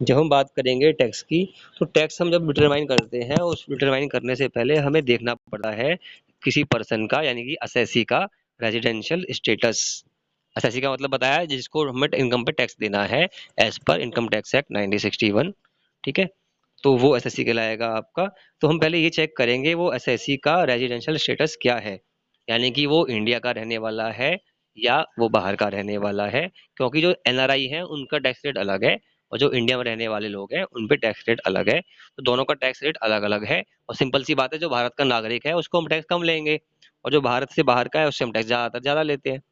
जब हम बात करेंगे टैक्स की, तो टैक्स हम जब डिटरमाइन करते हैं, उस डिटरमाइन करने से पहले हमें देखना पड़ता है किसी पर्सन का, यानी कि असेसी का रेजिडेंशियल स्टेटस। असेसी का मतलब बताया जिसको हमें इनकम पे टैक्स देना है as per income tax act 1961। ठीक है, तो वो एसएससी कहलाएगा आपका। तो हम पहले ये चेक करेंगे वो एसएससी का रेजिडेंशियल स्टेटस क्या है, यानी कि वो इंडिया का रहने वाला है या वो बाहर का रहने वाला है। क्योंकि जो एनआरआई है उनका टैक्स रेट अलग है, और जो इंडिया में रहने वाले लोग हैं उन पे टैक्स रेट अलग है। तो दोनों का टैक्स रेट अलग अलग है, और सिंपल सी बात है, जो भारत का नागरिक है उसको हम टैक्स कम लेंगे, और जो भारत से बाहर का है उससे हम टैक्स ज्यादा ज्यादा लेते हैं।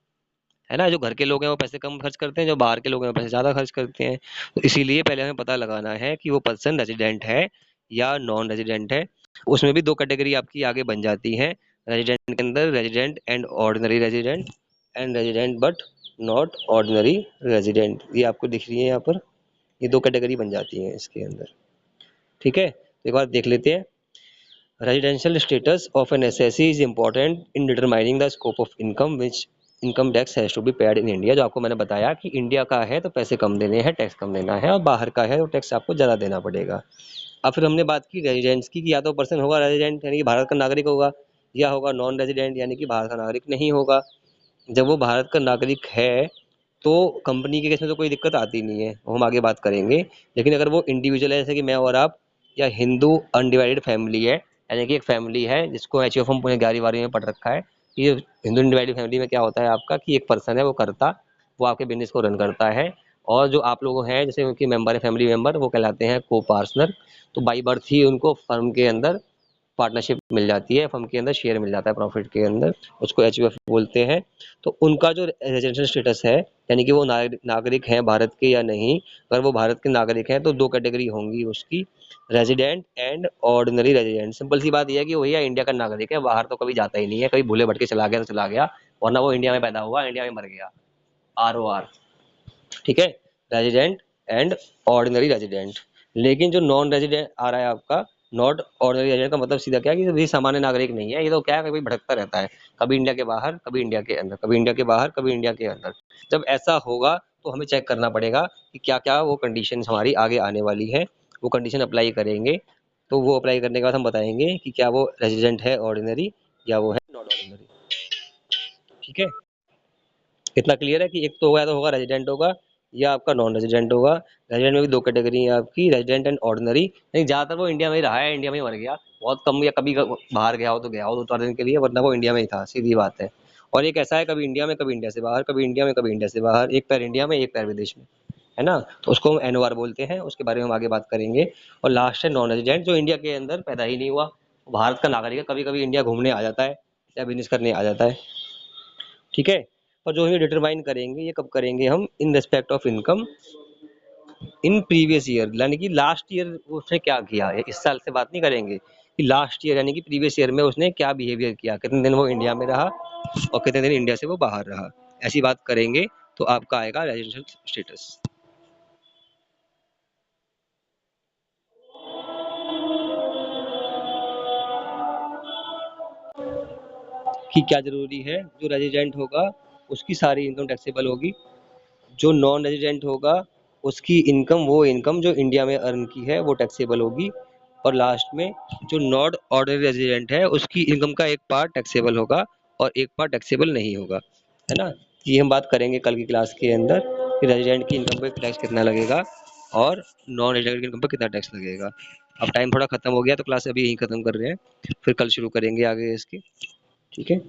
है ना, जो घर के लोग हैं वो पैसे कम खर्च करते हैं, जो बाहर के लोग हैं वो पैसे ज्यादा खर्च करते हैं। तो इसीलिए पहले हमें पता लगाना है कि वो पर्सन रेजिडेंट है या नॉन रेजिडेंट है। उसमें भी दो कैटेगरी आपकी आगे बन जाती है रेजिडेंट के अंदर, resident and ordinary resident, and resident but not ordinary resident. ये आपको दिख रही है यहाँ पर, ये दो कैटेगरी बन जाती हैं इसके अंदर। ठीक है, तो एक बार देख लेते हैं। Residential status of an assessee is important in determining the scope of income which income tax has to be paid in India। जो आपको मैंने बताया कि इंडिया का है तो पैसे कम देने हैं, टैक्स कम देना है, और बाहर का है तो टैक्स आपको ज़्यादा देना पड़ेगा। अब फिर हमने बात की रेजिडेंस की, कि या तो पर्सन होगा रेजिडेंट यानी कि भारत का नागरिक होगा, या होगा नॉन रेजिडेंट यानी कि भारत का नागरिक नहीं होगा। जब वो भारत का नागरिक है तो कंपनी के केस में तो कोई दिक्कत आती नहीं है, वो हम आगे बात करेंगे। लेकिन अगर वो इंडिविजुअल है, जैसे कि मैं और आप, या हिंदू अनडिवाइडेड फैमिली है, यानी कि एक फैमिली है जिसको एचयूएफ हम पूरे 11वीं में पढ़ रखा है। ये हिंदू अनडिवाइडेड फैमिली में क्या होता है आपका, कि एक पर्सन है वो करता, वो आपके बिजनेस को रन करता है, और जो आप लोग हैं जैसे उनके मेंबर है, फैमिली मेंबर, वो कहलाते हैं को पार्टनर। तो बाई बर्थ ही उनको फर्म के अंदर पार्टनरशिप मिल जाती है, फर्म के अंदर शेयर मिल जाता है प्रॉफिट के अंदर, उसको एचयूएफ बोलते हैं। तो उनका जो रेजिडेंशियल स्टेटस है, यानी कि वो नागरिक हैं भारत के या नहीं, अगर वो भारत के नागरिक हैं तो दो कैटेगरी होंगी उसकी, resident and ordinary resident. Simple सी बात यह है कि वही इंडिया का नागरिक है, बाहर तो कभी जाता ही नहीं है, कभी भूले भटके चला गया तो चला गया, वरना वो इंडिया में पैदा हुआ इंडिया में मर गया। ROR। ठीक है, रेजिडेंट एंड ऑर्डिनरी रेजिडेंट। लेकिन जो नॉन रेजिडेंट आ रहा है आपका, नॉट ऑर्डिनरी रेजिडेंट का मतलब सीधा क्या है कि ये सामान्य नागरिक नहीं है, ये तो क्या है, कभी भटकता रहता है, कभी इंडिया के बाहर कभी इंडिया के अंदर, कभी इंडिया के बाहर कभी इंडिया के अंदर। जब ऐसा होगा तो हमें चेक करना पड़ेगा कि क्या क्या वो कंडीशन हमारी आगे आने वाली है, वो कंडीशन अप्लाई करेंगे। तो वो अप्लाई करने के बाद हम बताएंगे कि क्या वो रेजिडेंट है ऑर्डिनरी या वो है नॉट ऑर्डिनरी। ठीक है, कितना क्लियर है कि एक तो होगा, या तो होगा रेजिडेंट होगा या आपका नॉन रेजिडेंट होगा। रेजिडेंट में भी दो कैटेगरी है आपकी, रेजिडेंट एंड ऑर्डिनरी। लेकिन ज्यादातर वो इंडिया में ही रहा है, इंडिया में ही मर गया, बहुत कम, या कभी बाहर गया हो तो गया हो 2 4 दिन के लिए, वरना वो इंडिया में ही था, सीधी बात है। और एक ऐसा है, कभी इंडिया में कभी इंडिया से बाहर, कभी इंडिया में कभी इंडिया से बाहर, एक पैर इंडिया में एक पैर विदेश में, है ना। तो उसको हम एनओआर बोलते हैं, उसके बारे में हम आगे बात करेंगे। और लास्ट है नॉन रेजिडेंट, जो इंडिया के अंदर पैदा ही नहीं हुआ, भारत का नागरिक है, कभी कभी इंडिया घूमने आ जाता है या बिजनेस करने आ जाता है। ठीक है, और जो हम डिटरमाइन करेंगे ये कब करेंगे, हम in respect of income in previous year, यानी कि लास्ट ईयर उसने क्या किया है, इस साल से बात नहीं करेंगे, कि लास्ट ईयर यानी कि प्रीवियस ईयर में उसने क्या बिहेवियर किया, कितने दिन वो इंडिया में रहा और कितने दिन इंडिया से वो बाहर रहा, ऐसी बात करेंगे। तो आपका आएगा रेजिडेंशियल स्टेटस। कि क्या जरूरी है, जो रेजिडेंट होगा उसकी सारी इनकम टैक्सेबल होगी, जो नॉन रेजिडेंट होगा उसकी इनकम, वो इनकम जो इंडिया में अर्न की है वो टैक्सेबल होगी, और लास्ट में जो नॉट ऑर्डिनरी रेजिडेंट है उसकी इनकम का एक पार्ट टैक्सेबल होगा और एक पार्ट टैक्सेबल नहीं होगा। है ना, ये हम बात करेंगे कल की क्लास के अंदर, कि रेजिडेंट की इनकम पर टैक्स कितना लगेगा और नॉन रेजिडेंट की इनकम पर कितना टैक्स लगेगा। अब टाइम थोड़ा खत्म हो गया तो क्लास अभी यहीं खत्म कर रहे हैं, फिर कल शुरू करेंगे आगे इसकी। ठीक है।